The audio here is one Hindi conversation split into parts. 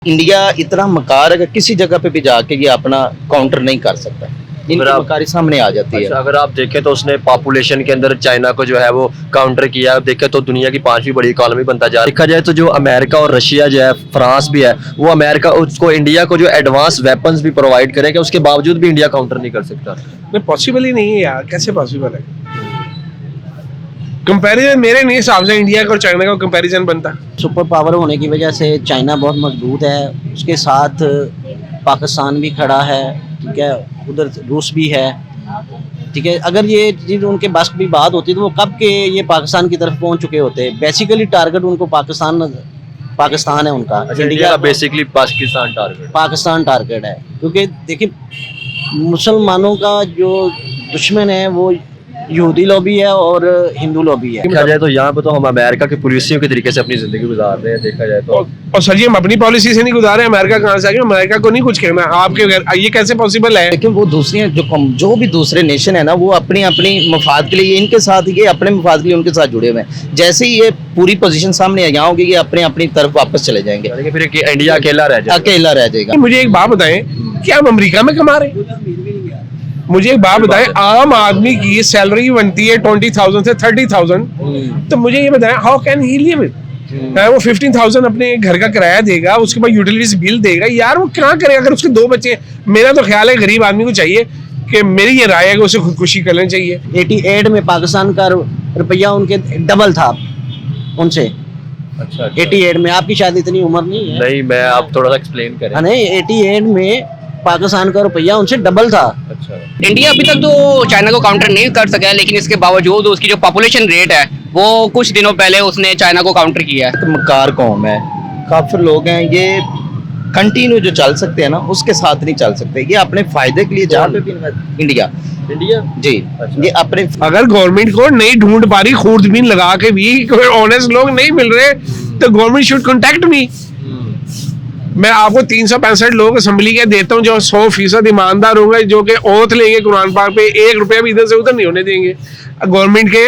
इंडिया इतना मकार है कि किसी जगह पे भी जाके ये अपना काउंटर नहीं कर सकता। इनकी मकारी सामने आ जाती है। अच्छा, अगर आप देखें तो उसने पॉपुलेशन के अंदर चाइना को जो है वो काउंटर किया। देखें तो दुनिया की 5वीं बड़ी इकोनॉमी बनता जा रहा है। देखा जाए तो जो अमेरिका और रशिया जो है, फ्रांस भी है, वो अमेरिका उसको इंडिया को जो एडवांस वेपन्स भी प्रोवाइड करेगा, उसके बावजूद भी इंडिया काउंटर नहीं कर सकता। नहीं, पॉसिबल ही नहीं है यार। कैसे पॉसिबल है? कंपैरिजन मेरे नहीं हिसाब से इंडिया का और चाइना का कंपैरिजन बनता। सुपर पावर होने की वजह से चाइना बहुत मजबूत है, उसके साथ पाकिस्तान भी खड़ा है, ठीक है, उधर रूस भी है, ठीक है। अगर ये चीज़ उनके बस की बात होती तो वो कब के ये पाकिस्तान की तरफ पहुंच चुके होते। बेसिकली टारगेट उनको पाकिस्तान है उनका। इंडिया का बेसिकली पाकिस्तान टारगेट है, क्योंकि देखिए मुसलमानों का जो दुश्मन है वो यहूदी लॉबी है और हिंदू लॉबी है। देखा जाए तो यहाँ पे तो हम अमेरिका के पुलिसियों के तरीके से अपनी जिंदगी गुजार रहे हैं। देखा जाए तो और सर जी, हम अपनी पॉलिसी से नहीं गुजारे। अमेरिका कहाँ से आ गया? अमेरिका को नहीं कुछ कहना आपके घर। ये कैसे पॉसिबल है? लेकिन वो दूसरी जो भी दूसरे नेशन है ना, वो अपनी अपनी मफाद के लिए इनके साथ, ये अपने मफाद के लिए उनके साथ जुड़े हुए हैं। जैसे ही ये पूरी पोजीशन सामने आ जाओगे, ये अपने अपनी तरफ वापस चले जाएंगे, फिर इंडिया अकेला रह जाएगा। मुझे एक बात बताएं, क्या हम अमेरिका में कमा रहे हैं? मुझे एक बात बताएं, आम आदमी की सैलरी बनती है 20,000 से 30,000, तो मुझे ये बताएं how can he live it? वो 15,000 अपने घर का किराया देगा, उसके बाद यूटिलिटीज बिल देगा। यार वो क्या करेगा अगर उसके 2 बच्चे? मेरा तो ख्याल है गरीब आदमी को चाहिए कि मेरी ये राय है कि उसे खुदकुशी कर लेनी चाहिए। 88 में पाकिस्तान का रुपया उनके डबल था उनसे। अच्छा। 88 में, आपकी शायद इतनी उम्र नहीं है। नहीं, मैं आप थोड़ा सा एक्सप्लेन करें। नहीं, 88 में पाकिस्तान का रुपया उनसे डबल था। अच्छा। इंडिया अभी तक तो चाइना को काउंटर नहीं कर सका है, लेकिन इसके बावजूद उसकी जो पॉपुलेशन रेट है वो कुछ दिनों पहले उसने चाइना को काउंटर किया है। तो मकार कौम है, काफिर लोग हैं, ये कंटिन्यू जो चल सकते हैं ना, उसके साथ नहीं चल सकते। ये अपने फायदे के लिए जहाँ पे भी इंडिया जी। अच्छा। ये अपने अगर गवर्नमेंट को नहीं ढूंढ पा रही, खून लगा के भी कोई ऑनेस्ट लोग नहीं मिल रहे, तो गवर्नमेंट शुड कॉन्टेक्ट मी। मैं आपको 365 लोग असेंबली के देता हूँ जो 100% ईमानदार होंगे, जो कि ओथ लेंगे कुरान पाक पे, 1 रुपया भी इधर से उधर नहीं होने देंगे। गवर्नमेंट के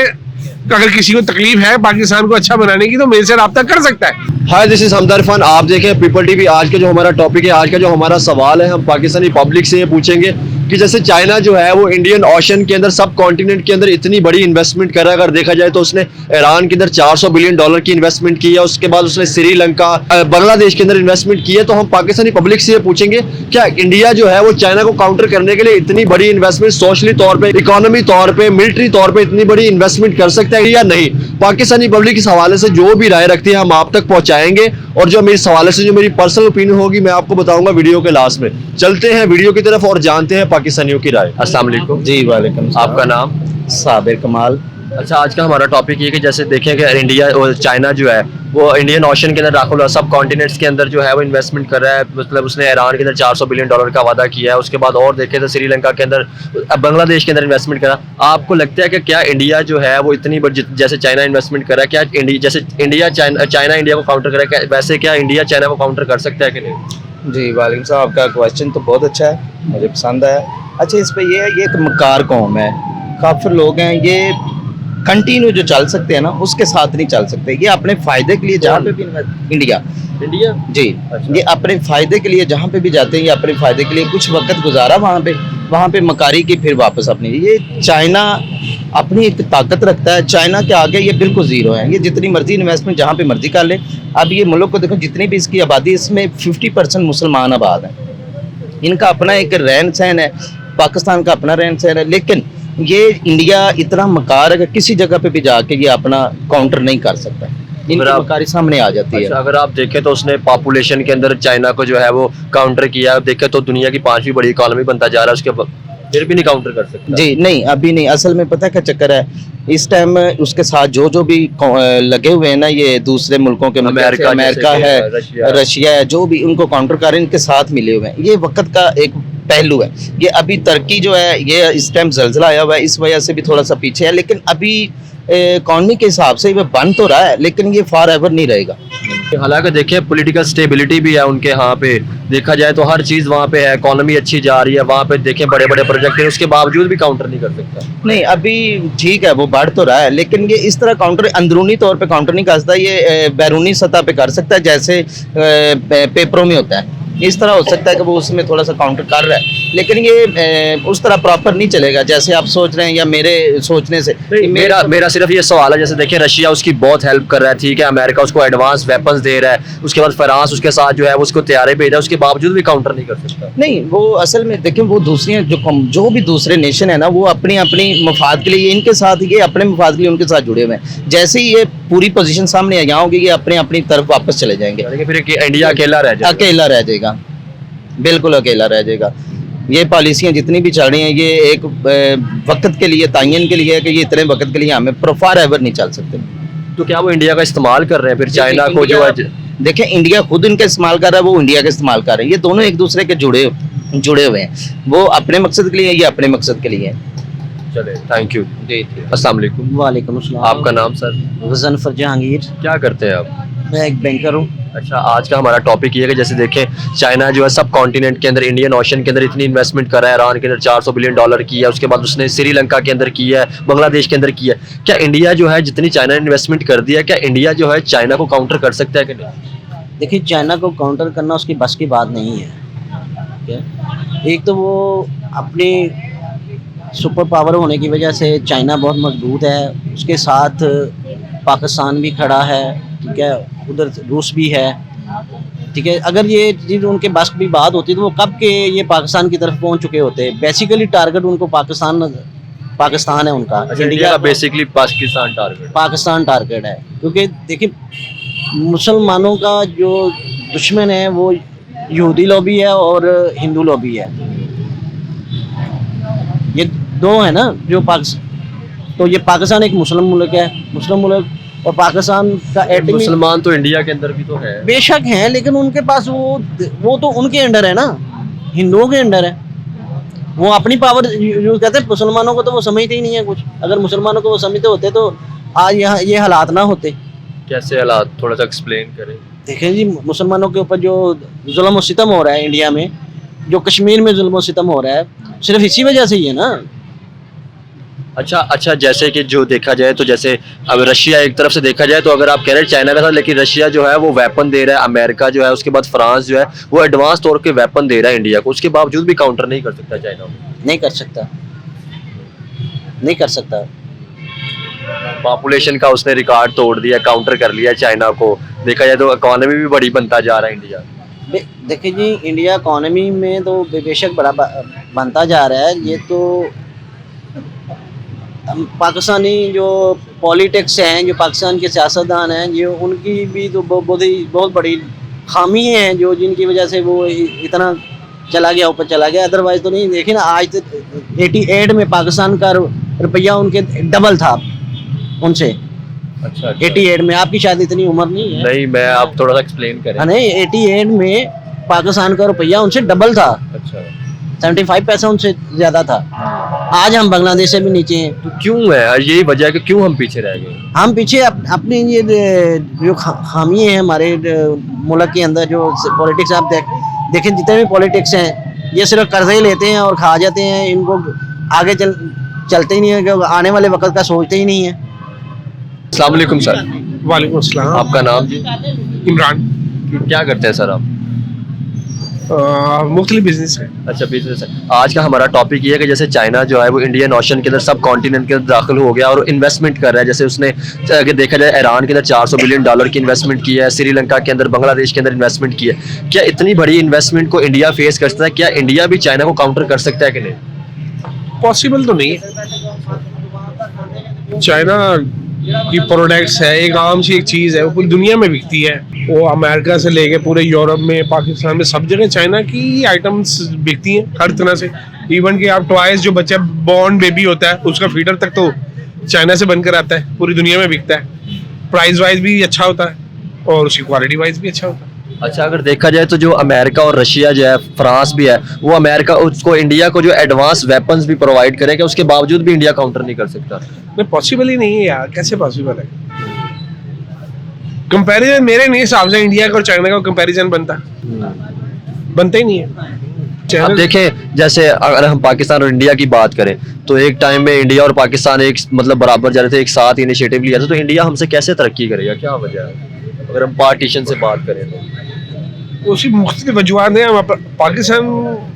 अगर किसी को तकलीफ है पाकिस्तान को अच्छा बनाने की, तो मेरे से राब्ता कर सकता है। हाय, दिस इज हमदर्द खान। आप देखें पीपल टीवी। आज का जो हमारा टॉपिक है, आज का जो हमारा सवाल है, हम पाकिस्तानी पब्लिक से ये पूछेंगे कि जैसे चाइना जो है वो इंडियन ओशन के अंदर, सब कॉन्टिनेंट के अंदर इतनी बड़ी इन्वेस्टमेंट कर रहा है। अगर देखा जाए तो उसने ईरान के अंदर $400 बिलियन की इन्वेस्टमेंट की है, उसके बाद उसने श्रीलंका, बांग्लादेश के अंदर इन्वेस्टमेंट की है। तो हम पाकिस्तानी पब्लिक से ये पूछेंगे, क्या इंडिया जो है वो चाइना को काउंटर करने के लिए इतनी बड़ी इन्वेस्टमेंट, सोशली तौर पर, इकोनॉमी तौर पर, मिलिट्री तौर पर इतनी बड़ी इन्वेस्टमेंट कर सकता है या नहीं? पाकिस्तानी पब्लिक इस हवाले से जो भी राय रखती है हम आप तक पहुंचाएंगे, और जो मेरे हवाले से जो मेरी पर्सनल ओपिनियन होगी मैं आपको बताऊंगा वीडियो के लास्ट में। चलते हैं वीडियो की तरफ और जानते हैं पाकिस्तानियों की राय। अस्सलाम वालेकुम जी। वालेकुम। आपका नाम? साबिर कमाल। अच्छा, आज का हमारा टॉपिक ये कि जैसे देखें कि इंडिया और चाइना जो है वो इंडियन ओशन के अंदर राखों सब कॉन्टिनेंट्स के अंदर जो है वो इन्वेस्टमेंट कर रहा है। मतलब उसने ईरान के अंदर $400 बिलियन का वादा किया है। उसके बाद और देखें तो श्रीलंका के अंदर, बांग्लादेश के अंदर इन्वेस्टमेंट करा। आपको लगता है कि क्या इंडिया जो है वो इतनी बड़ी, जैसे चाइना इन्वेस्टमेंट कर रहा है, क्या इंडिया, जैसे इंडिया चाइना इंडिया को काउंटर कर रहा है, वैसे क्या इंडिया चाइना को काउंटर कर सकता है कि नहीं? जी वालेकुम साहब, आपका क्वेश्चन तो बहुत अच्छा है, मुझे पसंद आया। अच्छा, इस पे ये है, ये एक मकार कौम है, काफिर लोग हैं, ये कंटिन्यू जो चल सकते हैं ना, उसके साथ नहीं चल सकते। ये अपने फायदे के लिए जहाँ पे भी इंडिया जी। अच्छा। ये अपने फायदे के लिए जहाँ पे भी जाते हैं, ये अपने फायदे के लिए कुछ वक्त गुजारा वहाँ पे मकारी की, फिर वापस अपनी। ये चाइना अपनी एक ताकत रखता है, चाइना के आगे ये बिल्कुल जीरो है। ये जितनी मर्जी इन्वेस्टमेंट जहाँ पे मर्जी कर ले। अब ये मुल्क को देखो, जितनी भी इसकी आबादी, इसमें 50% मुसलमान आबाद हैं। इनका अपना एक रहन सहन है, पाकिस्तान का अपना रहन सहन है, लेकिन ये इंडिया इतना मकार है कि किसी जगह पे भी जाके ये अपना काउंटर नहीं कर सकता। इनकी मकारी सामने आ जाती है। अच्छा, अगर आप देखें तो उसने पॉपुलेशन के अंदर चाइना को जो है वो काउंटर किया। देखें तो दुनिया की 5वीं बड़ी इकोनॉमी बनता जा रहा है, उसके फिर भी नहीं काउंटर कर सकता। जी नहीं, अभी नहीं। असल में पता है क्या चक्कर है, इस टाइम उसके साथ जो भी लगे हुए हैं ना, ये दूसरे मुल्कों के, अमेरिका है, रशिया है, जो भी उनको काउंटर कर रहे हैं, इनके साथ मिले हुए हैं। ये वक्त का एक पहलू है। ये अभी तुर्की जो है, ये इस टाइम जलजला आया हुआ है, इस वजह से भी थोड़ा सा पीछे है, लेकिन अभी इकॉनमी के हिसाब से ये बन तो रहा है, लेकिन ये फॉर एवर नहीं रहेगा। हालांकि देखिए पॉलिटिकल स्टेबिलिटी भी है उनके यहाँ पे, देखा जाए तो हर चीज़ वहाँ पे है, इकोनॉमी अच्छी जा रही है वहाँ पे, देखें बड़े बड़े प्रोजेक्ट हैं, उसके बावजूद भी काउंटर नहीं कर सकता। नहीं अभी ठीक है वो बढ़ तो रहा है, लेकिन ये इस तरह काउंटर अंदरूनी तौर पे काउंटर नहीं कर सकता, ये बैरूनी सतह पे कर सकता है, जैसे पेपरों में होता है। इस तरह हो सकता है कि वो उसमें थोड़ा सा काउंटर कर रहा है, लेकिन ये उस तरह प्रॉपर नहीं चलेगा जैसे आप सोच रहे हैं या मेरे सोचने से। मेरा सिर्फ ये सवाल है, जैसे देखिए रशिया उसकी बहुत हेल्प कर रहा है, ठीक है, अमेरिका उसको एडवांस वेपन्स दे रहा है, उसके बाद फ्रांस उसके साथ जो है वो उसको तैयारी भेज रहा है, उसके बावजूद भी काउंटर नहीं कर सकता। नहीं वो असल में देखिए वो दूसरी जो भी दूसरे नेशन है ना, वो अपनी अपनी मफाद के लिए इनके साथ, ये अपने मफाद के लिए उनके साथ जुड़े हुए हैं। जैसे ही ये पूरी पोजीशन सामने आ जाओगे ये अपने अपनी तरफ वापस चले जाएंगे, यानी कि फिर इंडिया अकेला रह जाएगा। अकेला रह जाएगा, बिल्कुल अकेला रह जाएगा। ये पॉलिसियाँ जितनी भी चल रही हैं ये एक वक्त के लिए, तयन के लिए है कि ये इतने वक्त के लिए हमें फॉर एवर नहीं चल सकते। तो क्या वो इंडिया का इस्तेमाल कर रहे हैं फिर चाइना को जो है? देखें इंडिया खुद इनका इस्तेमाल कर रहा है, वो इंडिया का इस्तेमाल कर रहे हैं, ये दोनों एक दूसरे के जुड़े हुए हैं, वो अपने मकसद के लिए, ये अपने मकसद के लिए है। चले, थैंक यू जी। अस्सलाम वालेकुम। वालेकुम अस्सलाम। आपका नाम सर? गजनफर जहांगीर। क्या करते हैं आप? मैं एक बैंकर हूँ। अच्छा, आज का हमारा टॉपिक ये है कि जैसे देखें चाइना जो है सब कॉन्टिनेंट के अंदर, इंडियन ओशन के अंदर इतनी इन्वेस्टमेंट कर रहा है, ईरान के अंदर $400 बिलियन की है, उसके बाद उसने श्रीलंका के अंदर की है, बांग्लादेश के अंदर की है। क्या इंडिया जो है जितनी चाइना ने इन्वेस्टमेंट कर दी है, क्या इंडिया जो है चाइना को काउंटर कर सकता है कि नहीं? देखिए चाइना को काउंटर करना उसकी बस की बात नहीं है, ठीक है। एक तो वो अपनी सुपर पावर होने की वजह से चाइना बहुत मजबूत है, उसके साथ पाकिस्तान भी खड़ा है, ठीक है, उधर रूस भी है, ठीक है। अगर ये चीज़ उनके बस की बात होती तो वो कब के ये पाकिस्तान की तरफ पहुंच चुके होते। बेसिकली टारगेट उनको पाकिस्तान है उनका। इंडिया का बेसिकली पाकिस्तान टारगेट है, क्योंकि देखिए मुसलमानों का जो दुश्मन है वो यहूदी लॉबी है और हिंदू लॉबी है, ये दो है ना जो तो ये पाकिस्तान एक मुस्लिम मुल्क है, मुस्लिम मुल्क, और पाकिस्तान का एटमी मुसलमान तो इंडिया के अंदर भी तो है, बेशक हैं, लेकिन उनके पास वो तो उनके अंडर है ना, हिंदुओं के अंडर है, वो अपनी पावर यूज करते हैं। मुसलमानों को तो वो समझते ही नहीं है कुछ। अगर मुसलमानों को वो समझते होते तो आज यहाँ ये हालात ना होते। कैसे हालात, थोड़ा सा एक्सप्लेन करें। देखें जी, मुसलमानों के ऊपर जो जुल्म और सितम हो रहा है इंडिया में, जो कश्मीर में जुल्म और सितम हो रहा है, सिर्फ इसी वजह से ही है ना। अच्छा, जैसे कि जो देखा जाए तो जैसे अब रशिया एक तरफ से देखा जाए तो अगर आप कह रहे हैं चाइना का था, लेकिन रशिया जो है वो वेपन दे रहा है, अमेरिका जो है, उसके बाद फ्रांस जो है वो एडवांस तौर के वेपन दे रहा है इंडिया को, उसके बावजूद भी काउंटर नहीं कर सकता चाइना। नहीं कर सकता। पॉपुलेशन का उसने रिकॉर्ड तोड़ दिया, काउंटर कर लिया चाइना को। देखा जाए तो इकोनॉमी भी बड़ी बनता जा रहा है इंडिया। देखिए जी, इंडिया इकोनॉमी में तो बेशक बड़ा बनता जा रहा है। ये तो पाकिस्तानी जो पॉलिटिक्स हैं, जो पाकिस्तान के सियासतदान हैं, ये उनकी भी तो बहुत बड़ी खामी हैं जो जिनकी वजह से वो इतना चला गया, ऊपर चला गया। अदरवाइज तो नहीं। देखिए ना, आज तो 88 में पाकिस्तान का रुपया उनके डबल था उनसे। अच्छा। 88 में, आपकी शायद इतनी उम्र नहीं है। नहीं, मैं आप थोड़ा सा एक्सप्लेन करें। नहीं, 88 में पाकिस्तान का रुपया उनसे डबल था। अच्छा। 75 पैसा उनसे ज्यादा था। आज हम बांग्लादेश से भी नीचे हैं। तो क्यों है, यही वजह है कि क्यों हम पीछे रह गए? हम पीछे अपनी ये जो खामी है हमारे मुल्क के अंदर, जो पॉलिटिक्स आप देखें, जितने भी पॉलिटिक्स हैं ये सिर्फ कर्जे ही लेते हैं और खा जाते हैं। इनको आगे चलते ही नहीं है, आने वाले वक्त का सोचते ही नहीं है। अस्सलाम वालेकुम सर। वालेकुम अस्सलाम। आपका नाम जी? इमरान। क्या करते हैं सर आप? मुख्तलिफ बिजनेस है। अच्छा, बिजनेस है। आज का हमारा टॉपिक ये है कि जैसे चाइना जो है वो इंडियन ओशन के अंदर सब कॉन्टिनेंट के अंदर दाखिल हो गया और इन्वेस्टमेंट कर रहा है। जैसे उसने अगर देखा जाए ईरान के अंदर $400 बिलियन की इन्वेस्टमेंट की है, श्रीलंका के अंदर, बांग्लादेश के अंदर इन्वेस्टमेंट की है। क्या इतनी बड़ी इन्वेस्टमेंट को इंडिया फेस कर सकता है? क्या इंडिया भी चाइना को काउंटर कर सकता है कि नहीं? पॉसिबल तो नहीं है। चाइना की प्रोडक्ट्स है, एक आम सी एक चीज़ है, वो पूरी दुनिया में बिकती है। वो अमेरिका से लेके पूरे यूरोप में, पाकिस्तान में, सब जगह चाइना की आइटम्स बिकती हैं हर तरह से। इवन कि आप टॉयज, जो बच्चा बॉर्न बेबी होता है उसका फीडर तक तो चाइना से बनकर आता है, पूरी दुनिया में बिकता है। प्राइस वाइज भी अच्छा होता है और उसकी क्वालिटी वाइज भी अच्छा होता है। अच्छा, अगर देखा जाए तो जो अमेरिका और रशिया जो है, फ्रांस भी है, वो अमेरिका उसको इंडिया को जो एडवांस वेपन्स भी प्रोवाइड करेगा, उसके बावजूद भी इंडिया काउंटर नहीं कर सकता। नहीं, पॉसिबल ही नहीं है यार। कैसे पॉसिबल है? कंपैरिजन मेरे नहीं हिसाब से इंडिया का और चाइना का कंपैरिजन बनता ही नहीं है। अब चाइना देखें जैसे अगर हम पाकिस्तान और इंडिया की बात करें तो एक टाइम में इंडिया और पाकिस्तान एक मतलब बराबर जा रहे थे, एक साथ इनिशिएटिव लिया था, तो इंडिया हमसे कैसे तरक्की करेगा, क्या वजह है अगर हम पार्टीशन से बात करें तो? उसकी मुख्तलिफ वजूहत हैं। पाकिस्तान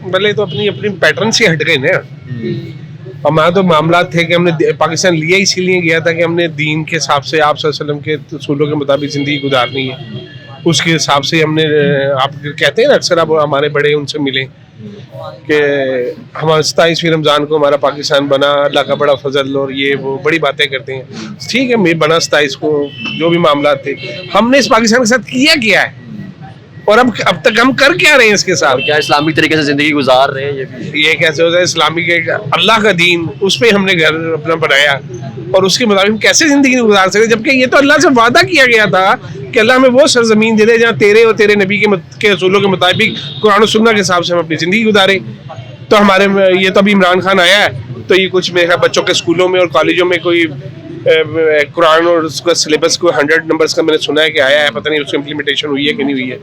पहले तो अपनी अपनी पैटर्न से हट गए ना। हमारा तो मामला थे कि हमने पाकिस्तान लिया इसीलिए गया था कि हमने दीन के हिसाब से आप सल्लल्लाहु अलैहि वसल्लम के उसूलों के मुताबिक ज़िंदगी गुजारनी है। उसके हिसाब से हमने, आप कहते हैं ना अक्सर, आप हमारे बड़े उनसे मिले कि हमारा 27वीं रमज़ान को हमारा पाकिस्तान बना, अल्लाह का बड़ा फजल, और ये वो बड़ी बातें करते हैं। ठीक है, मैं बना 27 को, जो भी मामला थे, हमने इस पाकिस्तान के साथ किया क्या है और अब तक हम कर क्या रहे हैं इसके साथ? क्या इस्लामिक तरीके से जिंदगी गुजार रहे हैं? ये कैसे होता है? इस्लामिक एक अल्लाह का दीन, उस पर हमने घर अपना बनाया और उसके मुताबिक हम कैसे जिंदगी गुजार सकते, जबकि ये तो अल्लाह से वादा किया गया था कि अल्लाह हमें वो सरजमीन दे दे जहाँ तेरे और तेरे नबी के असूलों के मुताबिक कुरान और सुन्नह के हिसाब से हम अपनी ज़िंदगी गुजारे। तो हमारे ये तो अभी इमरान खान आया है, तो ये कुछ मेरे बच्चों के स्कूलों में और कॉलेजों में कोई कुरान और उसका सिलेबस को 100 नंबर्स का मैंने सुना है कि आया है, पता नहीं उसकी इम्प्लीमेंटेशन हुई है कि नहीं हुई है।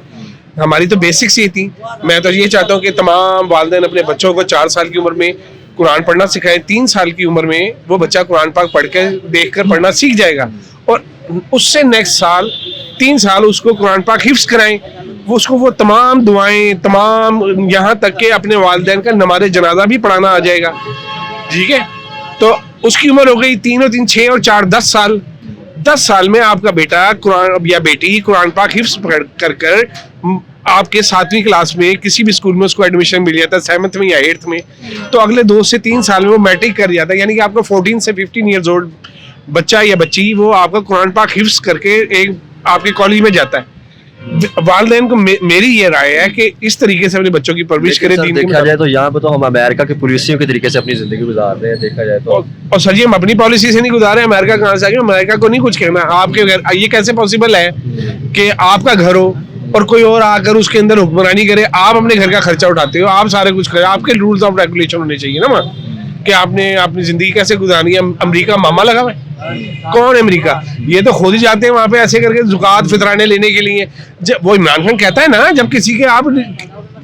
हमारी तो बेसिक्स ही थी। मैं तो ये चाहता हूँ कि तमाम वालिदैन अपने बच्चों को 4 साल की उम्र में कुरान पढ़ना सिखाएं, 3 साल की उम्र में वो बच्चा कुरान पाक पढ़ के देख कर पढ़ना सीख जाएगा और उससे नेक्स्ट साल 3 साल उसको कुरान पाक हिफ्ज़ कराएं, वो उसको वो तमाम दुआएं, तमाम यहाँ तक के अपने वालिदैन का नमाज़े जनाजा भी पढ़ाना आ जाएगा। ठीक है, तो उसकी उम्र हो गई 3 और 3 6 और 4 10 साल। 10 साल में आपका बेटा कुरान या बेटी कुरान पाक हिफ्ज़ कर आपके 7वीं क्लास में किसी भी स्कूल में उसको एडमिशन मिल जाता है, 7th में या 8th में, तो अगले 2 से 3 साल में वो मैट्रिक कर जाता है। यानी कि आपका 14 से 15 ईयर्स ओल्ड बच्चा या बच्ची वो आपका कुरान पाक हिफ्ज़ करके एक आपके कॉलेज में जाता है। वालिदैन को मेरी ये राय है कि इस तरीके से अपने बच्चों की परवरिश करें। देखा जाए तो यहाँ पे तो हम अमेरिका के पॉलिसियों के तरीके से अपनी जिंदगी गुजार रहे हैं, देखा जाए तो। और सर जी, हम अपनी पॉलिसी से नहीं गुजारे, अमेरिका कहाँ से आ गए? अमेरिका को नहीं कुछ कहना। आपके घर ये कैसे पॉसिबल है कि आपका घर हो और कोई और आकर उसके अंदर हुक्मरानी करे, आप अपने घर का खर्चा उठाते हो, आप सारे कुछ करें, आपके रूल्स ऑफ रेगुलेशन होने चाहिए ना कि आपने अपनी जिंदगी कैसे गुजारनी है। अमेरिका मामा लगा हुआ है? कौन अमेरिका? ये तो खुद ही जाते हैं वहां पे ऐसे करके ज़ुकात फितराने लेने के लिए। जब वो इमरान खान कहता है ना, जब किसी के आप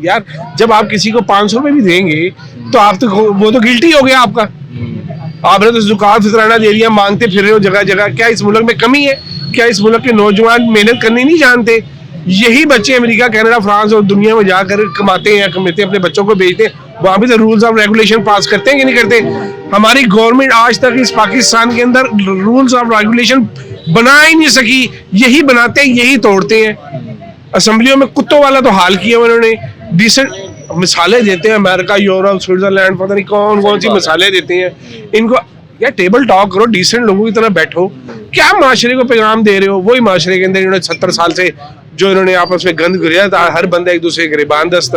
यार जब आप किसी को 500 रुपये भी देंगे तो आप तो वो तो गिल्टी हो गया आपका। आपने तो ज़ुकात फितराना दे दिया, मांगते फिर रहे हो जगह जगह। क्या इस मुल्क में कमी है? क्या इस मुल्क के नौजवान मेहनत करनी नहीं जानते? यही बच्चे अमेरिका, कनाडा, फ्रांस और दुनिया में जाकर कमाते हैं, अपने बच्चों को भेजते हैं। वहाँ भी तो रूल्स ऑफ रेगुलेशन पास करते हैं कि नहीं करते? हमारी गवर्नमेंट आज तक इस पाकिस्तान के अंदर रूल्स ऑफ रेगुलेशन बना ही नहीं सकी। यही बनाते हैं, यही तोड़ते हैं। असेंबलियों में कुत्तों वाला तो हाल किया उन्होंने। डिसेंट मिसालें देते हैं, अमेरिका, यूरोप, स्विट्जरलैंड, पता नहीं कौन कौन सी मिसालें देते हैं इनको। यार टेबल टॉक करो, डिसेंट लोगों की तरह बैठो। क्या माशरे को पैगाम दे रहे हो? वही माशरे के अंदर इन्होंने 70 साल से जो इन्होंने आपस में गंद गिराया था, हर बंदा एक दूसरे के गिरबान दस्त।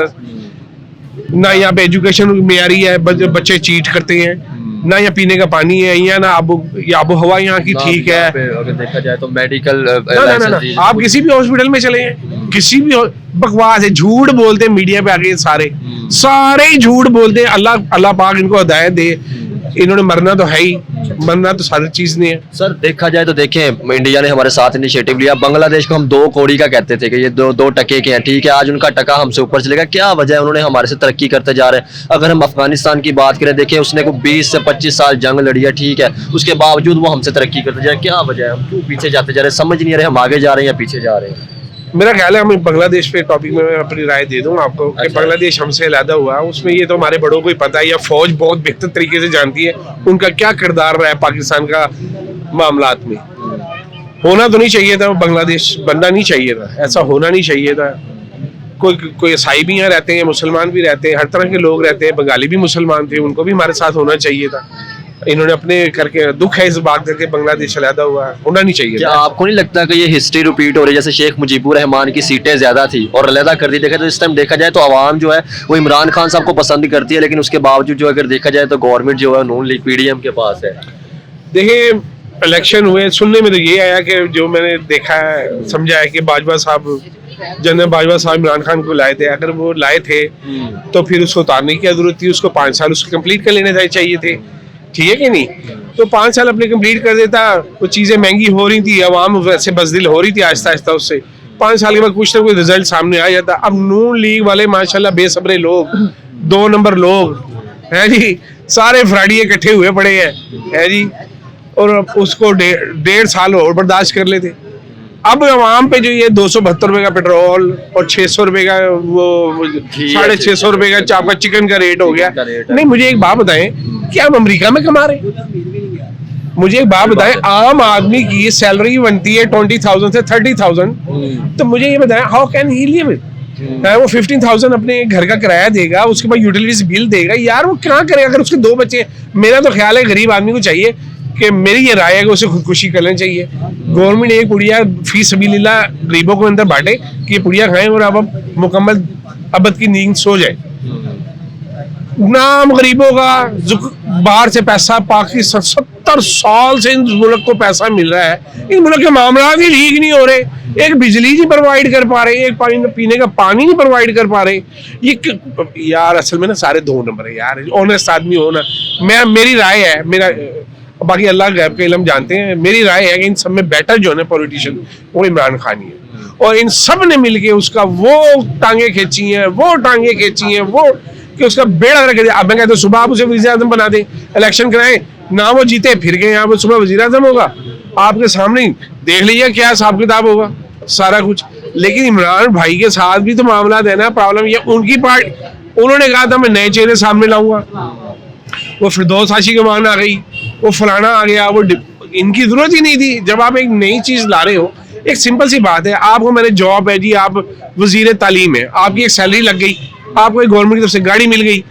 ना यहाँ पे एजुकेशन मेयारी है, बच्चे चीट करते हैं, ना यहाँ पीने का पानी है, यहाँ ना आबो हवा यहाँ की ठीक है। अगर देखा जाए तो मेडिकल ना आप किसी भी हॉस्पिटल में चले हैं, किसी भी बकवास है, झूठ बोलते हैं मीडिया पे आके, सारे ही झूठ बोलते हैं। अल्लाह पाक इनको हिदायत दे, इन्होंने मरना तो है ही, मरना तो सारी चीज नहीं है। सर देखा जाए तो देखें, इंडिया ने हमारे साथ इनिशिएटिव लिया। बांग्लादेश को हम 2 कौड़ी का कहते थे कि ये दो टके के हैं, ठीक है, आज उनका टका हमसे ऊपर चलेगा। क्या वजह है? उन्होंने हमारे से तरक्की करते जा रहे हैं। अगर हम अफगानिस्तान की बात करें, देखिए उसने को 20 से 25 साल जंग लड़ी है, ठीक है, उसके बावजूद वो हमसे तरक्की करते जा रहे हैं। क्या वजह है? हम क्यों पीछे जाते जा रहे हैं? समझ नहीं आ रहे हम आगे जा रहे हैं या पीछे जा रहे हैं। मेरा ख्याल है, हम बांग्लादेश पे टॉपिक में मैं अपनी राय दे दूं आपको कि बांग्लादेश हमसे अलहदा हुआ, उसमें ये तो हमारे बड़ों को ही पता है, या फौज बहुत बेहतर तरीके से जानती है उनका क्या किरदार रहा है पाकिस्तान का मामलात में। होना तो नहीं चाहिए था, बांग्लादेश बनना नहीं चाहिए था, ऐसा होना नहीं चाहिए था। कोई ईसाई भी यहाँ रहते हैं, मुसलमान भी रहते हैं, हर तरह के लोग रहते हैं। बंगाली भी मुसलमान थे, उनको भी हमारे साथ होना चाहिए था। इन्होंने अपने करके दुख है इस बात का कि बांग्लादेश अलहदा हुआ, होना नहीं चाहिए। क्या आपको नहीं लगता कि ये हिस्ट्री रिपीट हो रही है? जैसे शेख मुजीबुर रहमान की सीटें ज्यादा थी और अलहदा कर दी। देखा तो इस टाइम देखा जाए तो आवाम जो है वो इमरान खान साहब को पसंद करती है, लेकिन उसके बावजूद जो अगर देखा जाए तो गवर्नमेंट जो है नून लीग पीडीएम के पास है। देखिए, इलेक्शन हुए, सुनने में तो ये आया कि जो मैंने देखा है, समझा है कि बाजवा साहब, जनरल बाजवा साहब इमरान खान को लाए थे। अगर वो लाए थे तो फिर उसको उतारने की जरूरत थी, उसको 5 साल उसको कंप्लीट कर लेने चाहिए थे। ठीक है कि नहीं? तो 5 साल अपने कंप्लीट कर देता, वो चीज़ें महंगी हो रही थी, आवाम वैसे बज़दिल हो रही थी आहिस्ता आहिस्ता, उससे 5 साल के बाद कुछ ना कुछ रिजल्ट सामने आ जाता। अब नून लीग वाले माशाल्लाह बेसब्रे लोग, 2 नंबर लोग है जी, सारे फ्राडी इकट्ठे हुए पड़े हैं है जी, और उसको 1.5 साल और बर्दाश्त कर लेते। अब आवाम पे जो ये 272 रुपए का पेट्रोल और 600 रुपए का वो 650 रुपए का चापका चिकन का रेट हो गया। नहीं, मुझे एक बात बताएं, क्या हम अमेरिका में कमा रहे हैं? मुझे एक बात बताएं, आम आदमी की सैलरी बनती है 20,000 से 30,000, तो मुझे ये बताएं how can he live it? वो 15,000 अपने घर का किराया देगा, उसके बाद यूटिलिटीज बिल देगा, यार वो क्या करेगा? अगर उसके 2 बच्चे, मेरा तो ख्याल है गरीब आदमी को चाहिए कि मेरी ये राय है कि उसे खुदकुशी कर लेनी चाहिए। गवर्नमेंट एक पुड़िया फी सबीलिल्लाह गरीबों को अंदर बांटे कि ये पुड़िया खाएं और अब मुकम्मल अबद की नींद सो जाए। नाम गरीबों का बाहर से पैसा, पाकिस्तान 70 साल से इन मुल्क को पैसा मिल रहा है, इन मुल्क के मामला ही ठीक नहीं हो रहे, एक बिजली नहीं प्रोवाइड कर पा रहे, एक पानी पीने का पानी नहीं प्रोवाइड कर पा रहे। ये यार असल में ना सारे 2 नंबर है यार, ऑनेस्ट आदमी हो ना। मेरी राय है, मेरा बाकी अल्लाह गैब का इल्म जानते हैं, मेरी राय है कि इन सब में बेटर जो है ना पॉलिटिशियन, वो इमरान खान ही है, और इन सब ने मिलके उसका वो टांगे खींची हैं, वो कि उसका बेड़ा रख दिया। अब मैं कहता हूँ सुबह आप उसे वज़ीर आज़म बना दें, इलेक्शन कराएं ना, वो जीते फिर गए यहाँ पर सुबह वज़ीर आज़म होगा, आपके सामने देख लीजिए क्या हिसाब किताब होगा सारा कुछ। लेकिन इमरान भाई के साथ भी तो मामला है ना, प्रॉब्लम ये उनकी पार्टी, उन्होंने कहा था मैं नए चेहरे सामने लाऊंगा, वो फिरदौस हाशी के मान आ गई, वो फलाना आ गया, वो इनकी जरूरत ही नहीं थी। जब आप एक नई चीज ला रहे हो, एक सिंपल सी बात है, आपको मैंने जॉब है जी, आप वजीर तालीम है, आपकी एक सैलरी लग गई, आपको एक गवर्नमेंट की तरफ से गाड़ी मिल गई,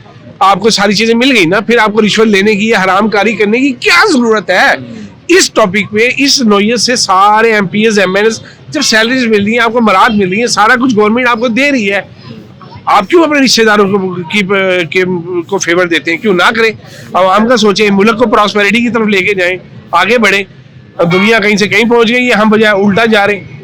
आपको सारी चीजें मिल गई ना, फिर आपको रिश्वत लेने की या हरामकारी करने की क्या जरूरत है? इस टॉपिक पे इस नौयत से सारे MPs MNs जब सैलरीज मिल रही है, आपको मराद मिल रही है, सारा कुछ गवर्नमेंट आपको दे रही है, आप क्यों अपने रिश्तेदारों को फेवर देते हैं? क्यों ना करें? आवाम का सोचें, मुल्क को प्रॉस्पेरिटी की तरफ लेके जाएं, आगे बढ़े। अब दुनिया कहीं से कहीं पहुंच गई है, हम बजाय उल्टा जा रहे हैं।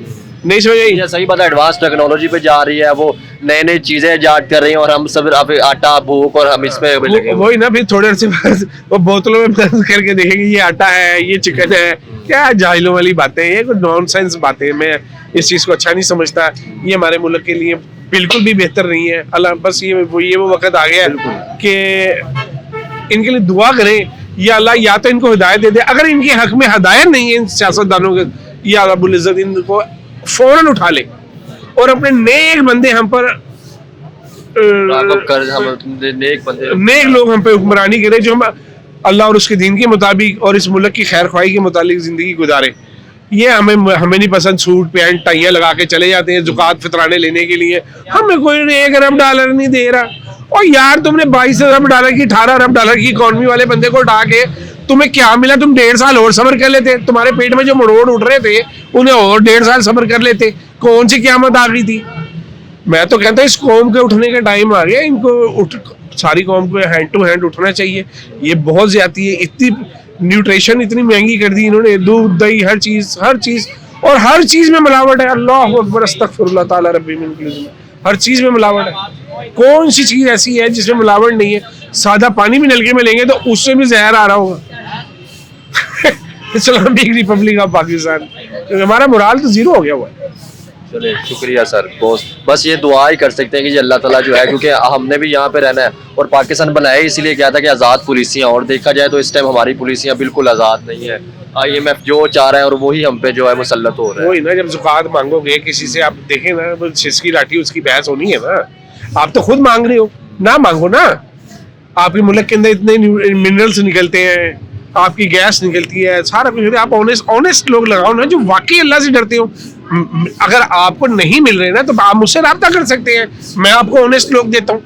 नहीं समझ आई? सही बात है, एडवांस टेक्नोलॉजी पे जा रही है, वो नई चीजें इजाद कर रही हैं और हम सब आटा भूख और हम इसमें वही ना, फिर थोड़े अर्से बाद वो बोतलों में बंद करके देखेंगे ये आटा है, ये चिकन है। क्या जाहिलों वाली बातें, ये कुछ नॉनसेंस बातें। मैं इस चीज को अच्छा नहीं समझता, ये हमारे मुल्क के लिए बिल्कुल भी बेहतर नहीं है। अल्लाह बस ये वो वक्त आ गया कि इनके लिए दुआ करें, या अल्लाह या तो इनको हिदायत दे दे, अगर इनके हक में हिदायत नहीं है इन सियासतदानों के, या रब्बुल इज्जत इनको फौरन उठा ले और अपने नेक बंदे हम पर नेक लोग हम पे हुक्मरानी करे, जो हम अल्लाह और उसके दीन के मुताबिक और इस मुल्क की खैर ख्वाही के मुताबिक जिंदगी गुजारे। ये हमें नहीं पसंद, सूट पैंट टाइयाँ लगा के चले जाते हैं ज़कात फितराने लेने के लिए, हमें कोई $1 अरब नहीं दे रहा। और यार तुमने $22 अरब की 18 अरब की इकॉनमी वाले बंदे को उठा के तुम्हें क्या मिला? तुम 1.5 साल और सब्र कर लेते, तुम्हारे पेट में जो मरोड़ उठ रहे थे उन्हें और 1.5 साल सब्र कर लेते, कौन सी क़यामत आ गई थी? मैं तो कहता हूँ इस कौम के उठने का टाइम आ गया, इनको सारी कौम को हैंड टू हैंड उठना चाहिए। ये बहुत ज्यादा है, इतनी न्यूट्रिशन इतनी महंगी कर दी इन्होंने, दूध दही हर चीज और हर चीज में मिलावट है। अल्लाह अकबर अस्तगफिरुल्लाह ताला रब्बी मिन कुल्ली ज़ुल्म। हर चीज में मिलावट है। कौन सी चीज ऐसी है जिसमें मिलावट नहीं है? सादा पानी भी नलके में लेंगे तो उससे भी जहर आ रहा होगा। इस्लामिक रिपब्लिक ऑफ पाकिस्तान, हमारा मोराल तो जीरो हो गया हुआ है। चलिए शुक्रिया सर, बस ये दुआ ही कर सकते हैं कि ये अल्लाह ताला जो है, क्योंकि हमने भी यहाँ पे रहना है और पाकिस्तान बनाया इसीलिए क्या था कि आज़ाद पुलिसियाँ, और देखा जाए तो इस टाइम हमारी पुलिसियाँ बिल्कुल आज़ाद नहीं है। IMF जो चाह रहा है और वही हम पे जो है मुसल्लत हो रहा है। वही ना, जब ज़कात मांगोगे किसी से, आप देखें ना, जिसकी लाठी उसकी बहस होनी है ना। आप तो खुद मांग रहे हो ना, मांगो ना। आपके मुल्क के अंदर इतने मिनरल्स निकलते हैं, आपकी गैस निकलती है, सारा कुछ। आप ऑनेस्ट लोग लगाओ ना, जो वाकई अल्लाह से डरते हो। अगर आपको नहीं मिल रहे ना तो आप मुझसे राब्ता कर सकते हैं, मैं आपको ऑनेस्ट लोग देता हूँ।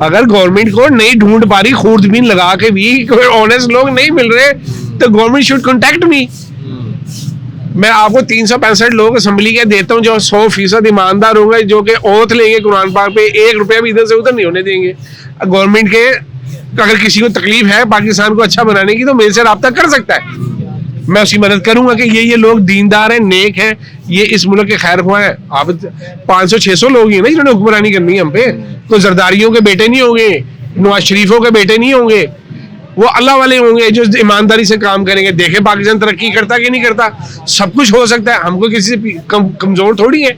अगर गवर्नमेंट को नहीं ढूंढ पा रही, खूर्दबीन लगा के भी कोई ऑनेस्ट लोग नहीं मिल रहे, तो गवर्नमेंट शुड कॉन्टेक्ट मी। मैं आपको 365 लोग असेंबली के देता हूँ जो 100% ईमानदार होंगे, जो कि ओथ लेंगे कुरान पाक पे, 1 रुपया भी इधर से उधर नहीं होने देंगे। गवर्नमेंट के अगर किसी को तकलीफ है पाकिस्तान को अच्छा बनाने की, तो मेरे से राब्ता कर सकता है, मैं उसकी मदद करूंगा कि ये लोग दीनदार हैं, नेक हैं, ये इस मुल्क के खैर ख्वाह हैं। आप 500-600 लोग ही ना जिन्होंने हुक्मरानी करनी है हम पे, तो जरदारियों के बेटे नहीं होंगे, नवाज शरीफों के बेटे नहीं होंगे, वो अल्लाह वाले होंगे जो ईमानदारी से काम करेंगे। देखें पाकिस्तान तरक्की करता कि नहीं करता, सब कुछ हो सकता है, हमको किसी से कमजोर थोड़ी है।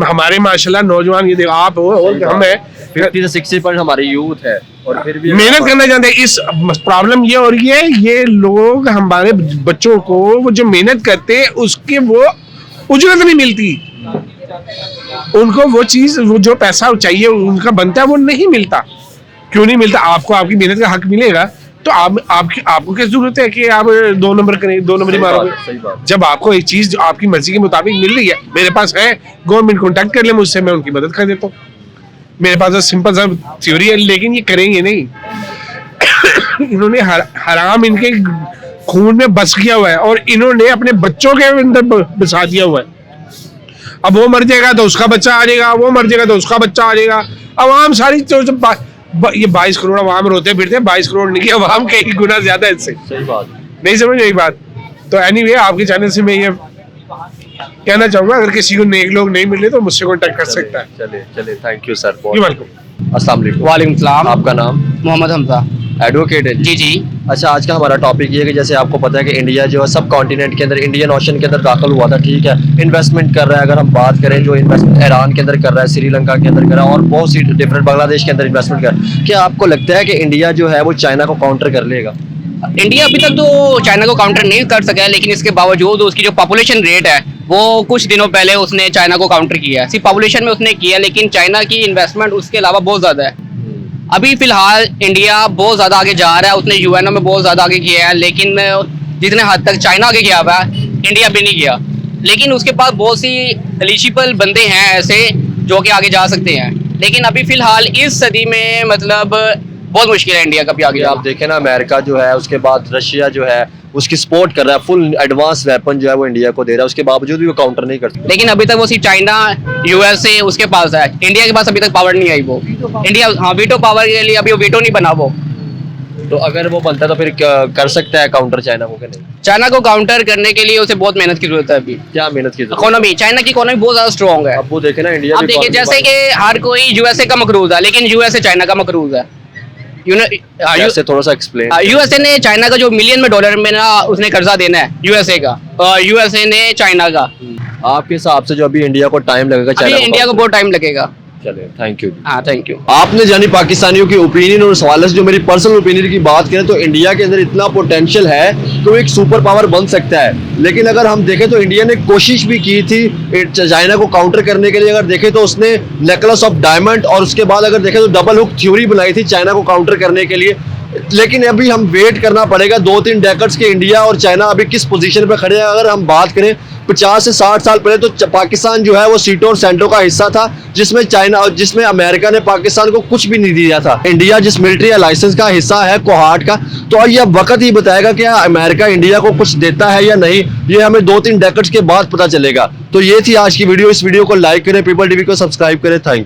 हमारे माशाल्लाह नौजवान, ये देखो आप हो और हम है, 50 से 60% हमारे यूथ है और फिर भी मेहनत करना चाहते हैं। इस प्रॉब्लम ये हो रही है, ये लोग हमारे बच्चों को वो जो मेहनत करते हैं उसके वो उजरत नहीं मिलती, उनको वो चीज, वो जो पैसा चाहिए उनका बनता है वो नहीं मिलता। क्यों नहीं मिलता? आपको आपकी मेहनत का हक मिलेगा तो आपको क्या जरूरत है कि आप 2 नंबर करें, 2 नंबर ही मारोगे। सही बात। जब आपको एक चीज जो आपकी मर्जी के मुताबिक मिल रही है, मेरे पास है, गवर्नमेंट कॉन्टेक्ट कर ले मुझसे, मैं उनकी मदद कर देता हूँ। मेरे पास तो सिंपल सा थ्योरी है, लेकिन ये करेंगे नहीं। इन्होंने हराम इनके खून में बस किया हुआ है और इन्होंने अपने बच्चों के अंदर बसा दिया हुआ है। अब वो मर जाएगा तो उसका बच्चा आ जाएगा, वो मर जाएगा तो उसका बच्चा आ जाएगा। अवाम सारी ये 22 करोड़ अवाम रोते फिरते, 22 करोड़ नहीं, अवाम कई गुना ज्यादा है इससे। सही बात। नहीं समझ रही बात? तो एनीवे आपके चैनल से मैं ये कहना चाहूंगा, अगर किसी को नेक लोग नहीं मिले तो मुझसे कांटेक्ट कर सकता है। चलिए thank you sir. You welcome. अस्सलाम वालेकुम। वालेकुम सलाम। आपका नाम? मोहम्मद हमजा। एडवोकेट है जी जी। अच्छा, आज का हमारा टॉपिक ये है कि जैसे आपको पता है कि इंडिया जो है सब कॉन्टिनेंट के अंदर, इंडियन ओशन के अंदर दाखिल हुआ था, ठीक है, इन्वेस्टमेंट कर रहा है। अगर हम बात करें जो इन्वेस्टमेंट ईरान के अंदर कर रहा है, श्रीलंका के अंदर कर रहा है और बहुत सी डिफरेंट बांग्लादेश के अंदर इन्वेस्टमेंट कर रहा है, क्या आपको लगता है कि इंडिया जो है वो चाइना को काउंटर कर लेगा? इंडिया अभी तक तो चाइना को काउंटर नहीं कर सका है, लेकिन इसके बावजूद उसकी जो पॉपुलेशन रेट है वो कुछ दिनों पहले उसने चाइना को काउंटर किया है। सिर्फ पॉपुलेशन में उसने किया, लेकिन चाइना की इन्वेस्टमेंट उसके अलावा बहुत ज़्यादा है। अभी फिलहाल इंडिया बहुत ज़्यादा आगे जा रहा है, उसने यूएनओ में बहुत ज़्यादा आगे किया है, लेकिन जितने हद तक चाइना आगे गया हुआ है इंडिया भी नहीं गया। लेकिन उसके पास बहुत सी एलिजिबल बंदे हैं ऐसे जो कि आगे जा सकते हैं, लेकिन अभी फिलहाल इस सदी में मतलब बहुत मुश्किल है इंडिया का भी आगे। आप देखें ना, अमेरिका जो है, उसके बाद रशिया जो है उसकी सपोर्ट कर रहा है, फुल एडवांस वेपन जो है वो इंडिया को दे रहा है, उसके बावजूद भी वो काउंटर नहीं कर सकता। लेकिन अभी तक वो सिर्फ चाइना, यूएसए उसके पास है, इंडिया के पास अभी तक पावर नहीं आई। वो इंडिया, हाँ, वीटो पावर के लिए अभी वो वीटो नहीं बना। वो तो अगर वो बनता है तो फिर कर सकता है काउंटर चाइना को कि नहीं? चाइना को काउंटर करने के लिए उसे बहुत मेहनत की जरूरत है। अभी क्या मेहनत की जरूरत? इकोनॉमी, चाइना की इकोनॉमी बहुत ज्यादा स्ट्रॉन्ग है। अब वो देखे ना, इंडिया अब भी देखिए जैसे कि हर कोई यूएसए का मकरूज है, लेकिन यूएसए चाइना का मकरूज है। ऐसे थोड़ा सा एक्सप्लेन। यूएसए ने चाइना का जो मिलियन में डॉलर में ना उसने कर्जा देना है यूएसए का, और यूएसए ने चाइना का। आपके हिसाब से जो अभी इंडिया को टाइम लगेगा अभी चाइना इंडिया को बहुत टाइम लगेगा। चलिए थैंक यू। हाँ थैंक यू। आपने जानी पाकिस्तानियों की ओपिनियन और सवाल से जो मेरी पर्सनल ओपिनियन की बात करें तो इंडिया के अंदर इतना पोटेंशियल है कि वो एक सुपर पावर बन सकता है। लेकिन अगर हम देखें तो इंडिया ने कोशिश भी की थी चाइना को काउंटर करने के लिए। अगर देखें तो उसने नेकलेस ऑफ डायमंड और उसके बाद अगर देखें तो डबल हुक थ्योरी बनाई थी चाइना को काउंटर करने के लिए। लेकिन अभी हम वेट करना पड़ेगा 2-3 डेकेड्स के इंडिया और चाइना अभी किस पोजीशन पे खड़े हैं। अगर हम बात करें 50 से 60 साल पहले तो पाकिस्तान जो है वो सीटो और सेंटो का हिस्सा था, जिसमें चाइना और जिसमें अमेरिका ने पाकिस्तान को कुछ भी नहीं दिया था। इंडिया जिस मिलिट्री लाइसेंस का हिस्सा है कोहाट का, तो ये वक्त ही बताएगा कि अमेरिका इंडिया को कुछ देता है या नहीं। ये हमें 2-3 डेकेड्स के बाद पता चलेगा। तो ये थी आज की वीडियो। इस वीडियो को लाइक करें, पीपल टीवी को सब्सक्राइब करें। Thank you.